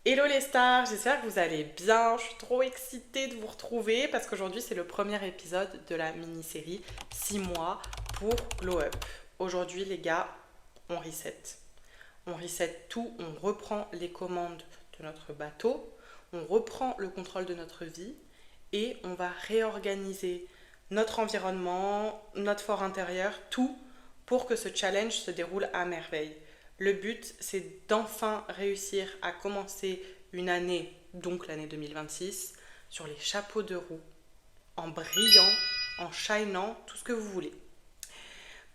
Hello les stars, j'espère que vous allez bien. Je suis trop excitée de vous retrouver parce qu'aujourd'hui c'est le premier épisode de la mini-série 6 mois pour Glow Up. Aujourd'hui les gars, on reset. On reset tout, on reprend les commandes de notre bateau, on reprend le contrôle de notre vie et on va réorganiser notre environnement, notre fort intérieur, tout pour que ce challenge se déroule à merveille. Le but, c'est d'enfin réussir à commencer une année, donc l'année 2026, sur les chapeaux de roue, en brillant, en shinant, tout ce que vous voulez.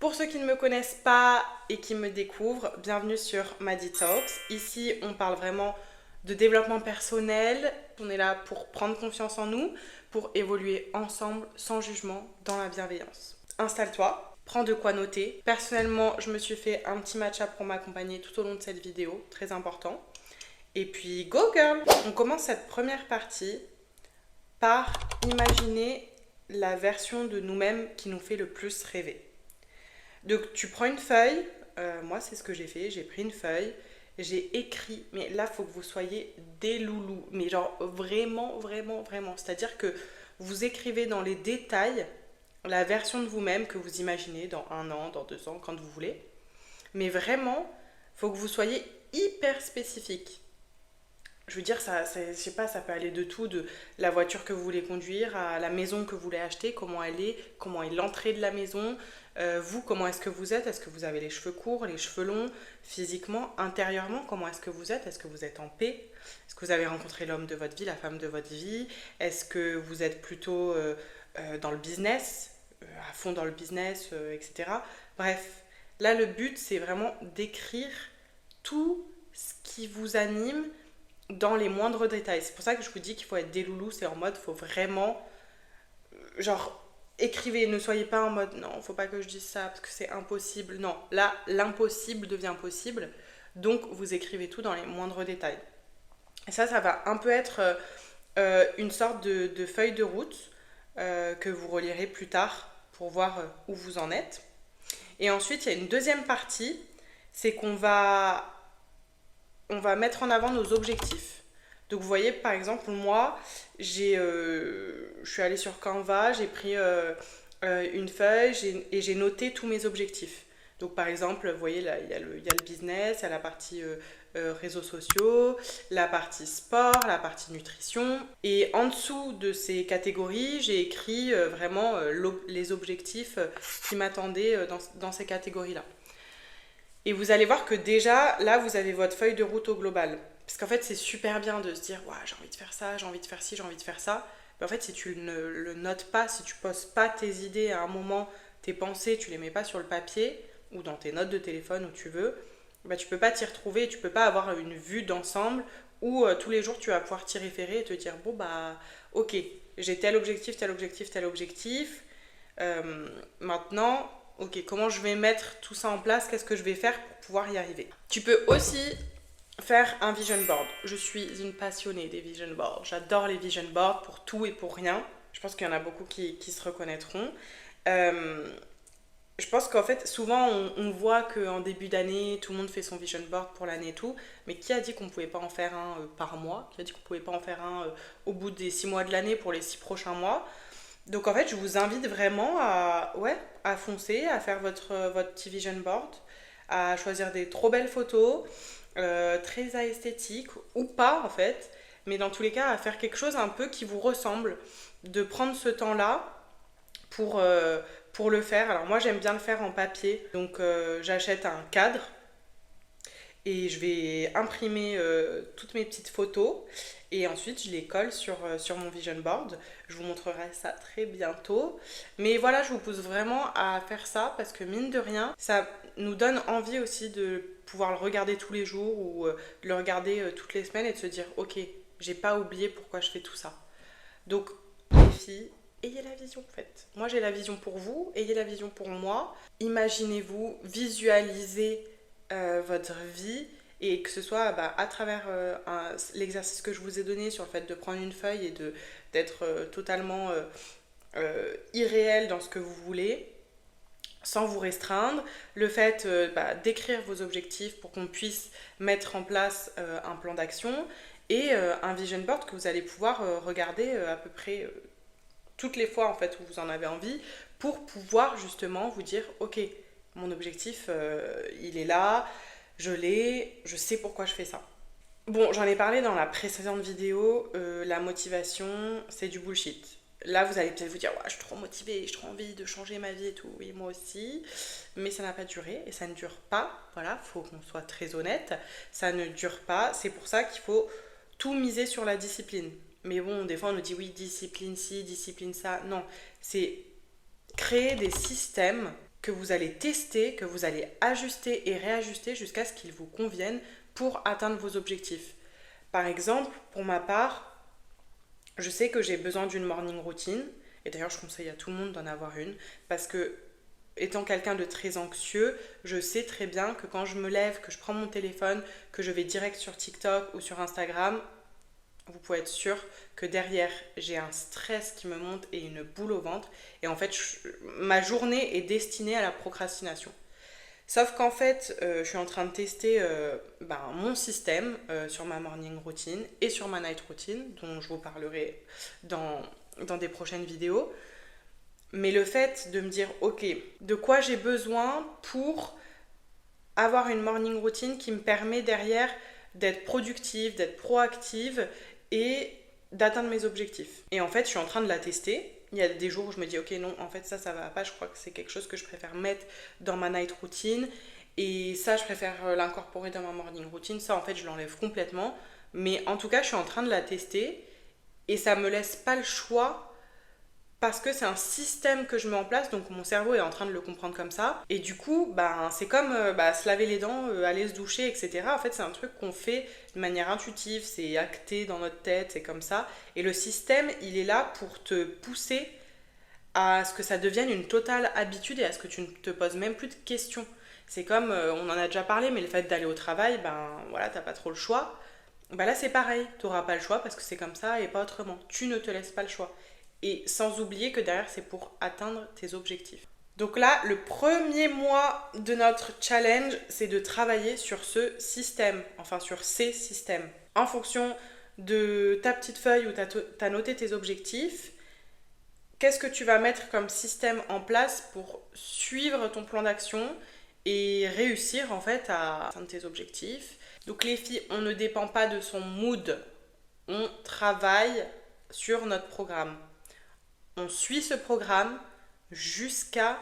Pour ceux qui ne me connaissent pas et qui me découvrent, bienvenue sur Maddie Talks. Ici, on parle vraiment de développement personnel. On est là pour prendre confiance en nous, pour évoluer ensemble, sans jugement, dans la bienveillance. Installe-toi, prends de quoi noter. Personnellement, je me suis fait un petit match-up pour m'accompagner tout au long de cette vidéo, très important. Et puis, go girl! On commence cette première partie par imaginer la version de nous-mêmes qui nous fait le plus rêver. Donc tu prends une feuille, moi c'est ce que j'ai fait, j'ai pris une feuille, j'ai écrit, mais là il faut que vous soyez des loulous, mais genre vraiment, vraiment, vraiment. C'est-à-dire que vous écrivez dans les détails la version de vous-même que vous imaginez dans 1 an, dans 2 ans, quand vous voulez. Mais vraiment, il faut que vous soyez hyper spécifique. Je veux dire, je sais pas, ça peut aller de tout, de la voiture que vous voulez conduire à la maison que vous voulez acheter, comment est l'entrée de la maison, vous, comment est-ce que vous êtes, est-ce que vous avez les cheveux courts, les cheveux longs, physiquement, intérieurement, comment est-ce que vous êtes en paix, est-ce que vous avez rencontré l'homme de votre vie, la femme de votre vie, est-ce que vous êtes plutôt dans le business, à fond dans le business, etc. Bref, là le but c'est vraiment d'écrire tout ce qui vous anime dans les moindres détails. C'est pour ça que je vous dis qu'il faut être des loulous, c'est en mode, faut vraiment, genre, écrivez, ne soyez pas en mode, non, faut pas que je dise ça parce que c'est impossible. Non, là, l'impossible devient possible, donc vous écrivez tout dans les moindres détails. Et ça va un peu être une sorte de feuille de route que vous relirez plus tard pour voir où vous en êtes. Et ensuite, il y a une deuxième partie, c'est on va mettre en avant nos objectifs. Donc vous voyez, par exemple, moi, je suis allée sur Canva, j'ai pris une feuille et j'ai noté tous mes objectifs. Donc par exemple, vous voyez, là, il y a le business, il y a la partie réseaux sociaux, la partie sport, la partie nutrition. Et en dessous de ces catégories, j'ai écrit vraiment les objectifs qui m'attendaient dans ces catégories-là. Et vous allez voir que déjà, là, vous avez votre feuille de route au global. Parce qu'en fait, c'est super bien de se dire, ouais, j'ai envie de faire ça, j'ai envie de faire ci, j'ai envie de faire ça. Mais en fait, si tu ne le notes pas, si tu poses pas tes idées à un moment, tes pensées, tu les mets pas sur le papier ou dans tes notes de téléphone où tu veux, bah, tu peux pas t'y retrouver, tu peux pas avoir une vue d'ensemble où tous les jours tu vas pouvoir t'y référer et te dire, bon, bah, ok, j'ai tel objectif, tel objectif, tel objectif. Maintenant, ok, comment je vais mettre tout ça en place, qu'est-ce que je vais faire pour pouvoir y arriver. Tu peux aussi faire un vision board. Je suis une passionnée des vision boards. J'adore les vision boards pour tout et pour rien. Je pense qu'il y en a beaucoup qui se reconnaîtront. Je pense qu'en fait, souvent, on voit qu'en début d'année, tout le monde fait son vision board pour l'année et tout. Mais qui a dit qu'on ne pouvait pas en faire un par mois? Qui a dit qu'on ne pouvait pas en faire un au bout des 6 mois de l'année pour les 6 prochains mois? Donc en fait, je vous invite vraiment à foncer, à faire votre petit vision board, à choisir des trop belles photos, très esthétiques ou pas en fait, mais dans tous les cas, à faire quelque chose un peu qui vous ressemble, de prendre ce temps-là pour le faire. Alors moi, j'aime bien le faire en papier, donc j'achète un cadre et je vais imprimer toutes mes petites photos et ensuite je les colle sur mon vision board. Je vous montrerai ça très bientôt. Mais voilà, je vous pousse vraiment à faire ça parce que mine de rien, ça nous donne envie aussi de pouvoir le regarder tous les jours ou de le regarder toutes les semaines et de se dire ok, j'ai pas oublié pourquoi je fais tout ça. Donc les filles, ayez la vision en fait. Moi j'ai la vision pour vous, ayez la vision pour moi. Imaginez-vous, visualisez votre vie et que ce soit à travers l'exercice que je vous ai donné sur le fait de prendre une feuille et d'être totalement irréel dans ce que vous voulez sans vous restreindre, le fait d'écrire vos objectifs pour qu'on puisse mettre en place un plan d'action et un vision board que vous allez pouvoir regarder à peu près toutes les fois en fait où vous en avez envie pour pouvoir justement vous dire ok, mon objectif il est là, je l'ai, je sais pourquoi je fais ça. Bon, j'en ai parlé dans la précédente vidéo, la motivation c'est du bullshit. Là, vous allez peut-être vous dire, ouais, je suis trop motivée, j'ai trop envie de changer ma vie et tout. Oui, moi aussi. Mais ça n'a pas duré et ça ne dure pas. Voilà, faut qu'on soit très honnête. Ça ne dure pas. C'est pour ça qu'il faut tout miser sur la discipline. Mais bon, des fois, on nous dit, oui, discipline ci, discipline ça. Non, c'est créer des systèmes que vous allez tester, que vous allez ajuster et réajuster jusqu'à ce qu'ils vous conviennent pour atteindre vos objectifs. Par exemple, pour ma part, je sais que j'ai besoin d'une morning routine, et d'ailleurs je conseille à tout le monde d'en avoir une, parce que étant quelqu'un de très anxieux, je sais très bien que quand je me lève, que je prends mon téléphone, que je vais direct sur TikTok ou sur Instagram, vous pouvez être sûr que derrière j'ai un stress qui me monte et une boule au ventre, et en fait ma journée est destinée à la procrastination. Sauf qu'en fait, je suis en train de tester mon système sur ma morning routine et sur ma night routine, dont je vous parlerai dans des prochaines vidéos. Mais le fait de me dire, ok, de quoi j'ai besoin pour avoir une morning routine qui me permet derrière d'être productive, d'être proactive et d'atteindre mes objectifs. Et en fait, je suis en train de la tester. Il y a des jours où je me dis, ok, non, en fait, ça va pas. Je crois que c'est quelque chose que je préfère mettre dans ma night routine. Et ça, je préfère l'incorporer dans ma morning routine. Ça, en fait, je l'enlève complètement. Mais en tout cas, je suis en train de la tester. Et ça me laisse pas le choix parce que c'est un système que je mets en place, donc mon cerveau est en train de le comprendre comme ça. Et du coup, c'est comme se laver les dents, aller se doucher, etc. En fait, c'est un truc qu'on fait de manière intuitive, c'est acté dans notre tête, c'est comme ça. Et le système, il est là pour te pousser à ce que ça devienne une totale habitude et à ce que tu ne te poses même plus de questions. C'est comme, on en a déjà parlé, mais le fait d'aller au travail, voilà, t'as pas trop le choix. Là, c'est pareil, t'auras pas le choix parce que c'est comme ça et pas autrement. Tu ne te laisses pas le choix. Et sans oublier que derrière, c'est pour atteindre tes objectifs. Donc là, le premier mois de notre challenge, c'est de travailler sur ce système, enfin sur ces systèmes. En fonction de ta petite feuille où tu as noté tes objectifs, qu'est-ce que tu vas mettre comme système en place pour suivre ton plan d'action et réussir en fait à atteindre tes objectifs. Donc les filles, on ne dépend pas de son mood, on travaille sur notre programme. On suit ce programme jusqu'à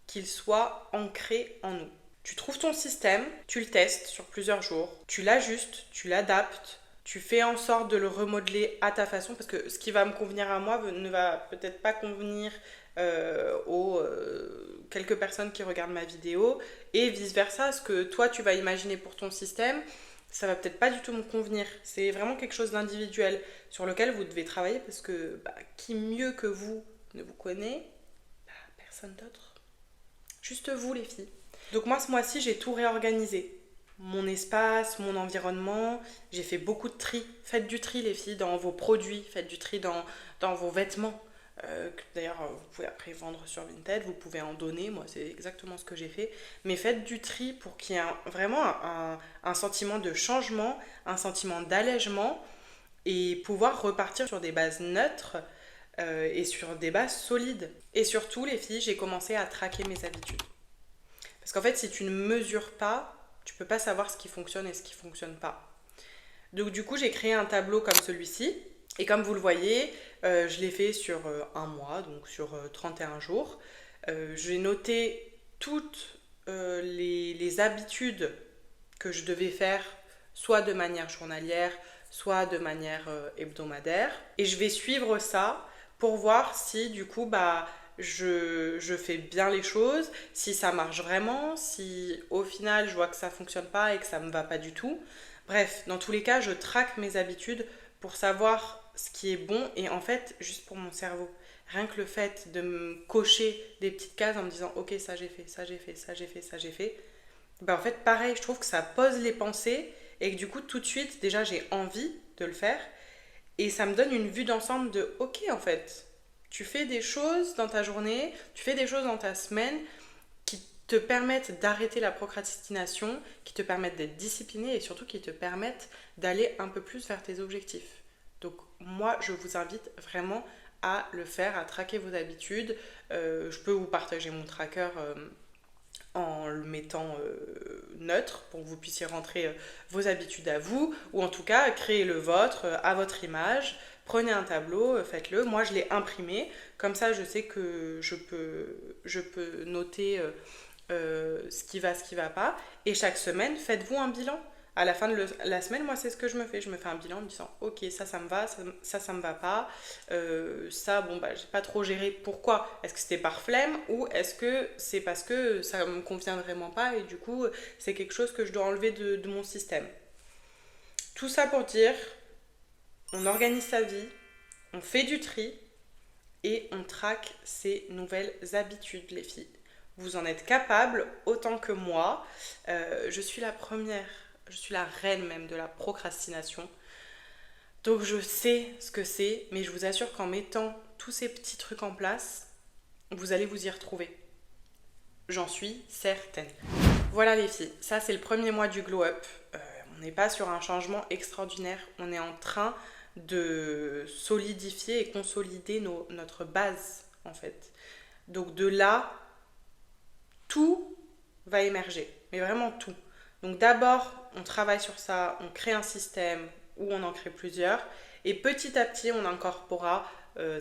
qu'il soit ancré en nous. Tu trouves ton système, tu le testes sur plusieurs jours, tu l'ajustes, tu l'adaptes, tu fais en sorte de le remodeler à ta façon parce que ce qui va me convenir à moi ne va peut-être pas convenir aux quelques personnes qui regardent ma vidéo et vice versa. Ce que toi tu vas imaginer pour ton système, ça va peut-être pas du tout me convenir. C'est vraiment quelque chose d'individuel sur lequel vous devez travailler parce que qui mieux que vous ne vous connaît? Personne d'autre. Juste vous les filles. Donc moi ce mois-ci j'ai tout réorganisé. Mon espace, mon environnement, j'ai fait beaucoup de tri. Faites du tri les filles dans vos produits, faites du tri dans vos vêtements. D'ailleurs vous pouvez après vendre sur Vinted, vous pouvez en donner, moi c'est exactement ce que j'ai fait. Mais faites du tri pour qu'il y ait vraiment un sentiment de changement, un sentiment d'allègement et pouvoir repartir sur des bases neutres et sur des bases solides. Et surtout les filles, j'ai commencé à traquer mes habitudes. Parce qu'en fait si tu ne mesures pas, tu peux pas savoir ce qui fonctionne et ce qui fonctionne pas. Donc du coup j'ai créé un tableau comme celui-ci. Et comme vous le voyez, je l'ai fait sur un mois, donc sur 31 jours. J'ai noté toutes les habitudes que je devais faire, soit de manière journalière, soit de manière hebdomadaire. Et je vais suivre ça pour voir si du coup je fais bien les choses, si ça marche vraiment, si au final je vois que ça fonctionne pas et que ça me va pas du tout. Bref, dans tous les cas, je traque mes habitudes pour savoir ce qui est bon et en fait, juste pour mon cerveau. Rien que le fait de me cocher des petites cases en me disant ok, ça j'ai fait, ça j'ai fait, ça j'ai fait, ça j'ai fait. En fait, pareil, je trouve que ça pose les pensées et que du coup, tout de suite, déjà j'ai envie de le faire et ça me donne une vue d'ensemble de ok, en fait, tu fais des choses dans ta journée, tu fais des choses dans ta semaine qui te permettent d'arrêter la procrastination, qui te permettent d'être discipliné et surtout qui te permettent d'aller un peu plus vers tes objectifs. Donc moi, je vous invite vraiment à le faire, à traquer vos habitudes. Je peux vous partager mon tracker en le mettant neutre pour que vous puissiez rentrer vos habitudes à vous, ou en tout cas créer le vôtre à votre image. Prenez un tableau, faites-le. Moi, je l'ai imprimé. Comme ça, je sais que je peux noter ce qui va pas. Et chaque semaine, faites-vous un bilan. À la fin de la semaine, moi, c'est ce que je me fais. Je me fais un bilan en me disant, ok, ça me va, ça me va pas. Ça, bon, bah, j'ai pas trop géré. Pourquoi? Est-ce que c'était par flemme ou est-ce que c'est parce que ça me convient vraiment pas et du coup, c'est quelque chose que je dois enlever de mon système. Tout ça pour dire, on organise sa vie, on fait du tri et on traque ses nouvelles habitudes, les filles. Vous en êtes capables autant que moi. Je suis la première, je suis la reine même de la procrastination. Donc je sais ce que c'est, mais je vous assure qu'en mettant tous ces petits trucs en place, vous allez vous y retrouver. J'en suis certaine. Voilà les filles, ça c'est le premier mois du Glow Up. On n'est pas sur un changement extraordinaire, on est en train de solidifier et consolider notre base en fait. Donc de là, tout va émerger, mais vraiment tout. Donc d'abord, on travaille sur ça, on crée un système où on en crée plusieurs, et petit à petit, on incorporera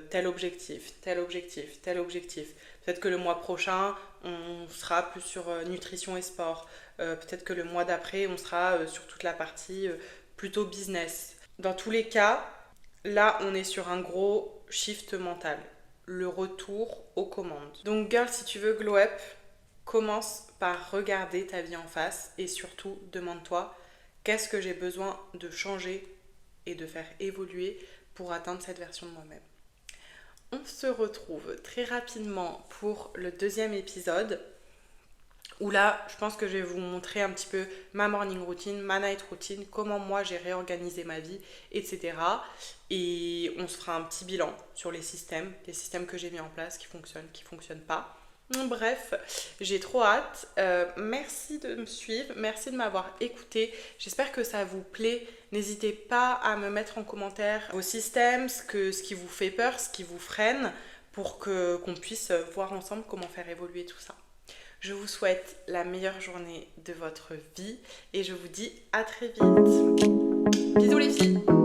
tel objectif, tel objectif, tel objectif. Peut-être que le mois prochain, on sera plus sur nutrition et sport. Peut-être que le mois d'après, on sera sur toute la partie plutôt business. Dans tous les cas, là, on est sur un gros shift mental. Le retour aux commandes. Donc, girl, si tu veux glow up, commence par regarder ta vie en face et surtout, demande-toi qu'est-ce que j'ai besoin de changer et de faire évoluer pour atteindre cette version de moi-même. On se retrouve très rapidement pour le deuxième épisode où là, je pense que je vais vous montrer un petit peu ma morning routine, ma night routine, comment moi j'ai réorganisé ma vie, etc. Et on se fera un petit bilan sur les systèmes que j'ai mis en place, qui fonctionnent pas. Bref, j'ai trop hâte. Merci de me suivre, merci de m'avoir écouté. J'espère que ça vous plaît. N'hésitez pas à me mettre en commentaire vos systèmes, ce qui vous fait peur, ce qui vous freine, pour qu'on puisse voir ensemble comment faire évoluer tout ça. Je vous souhaite la meilleure journée de votre vie et je vous dis à très vite. Bisous les filles!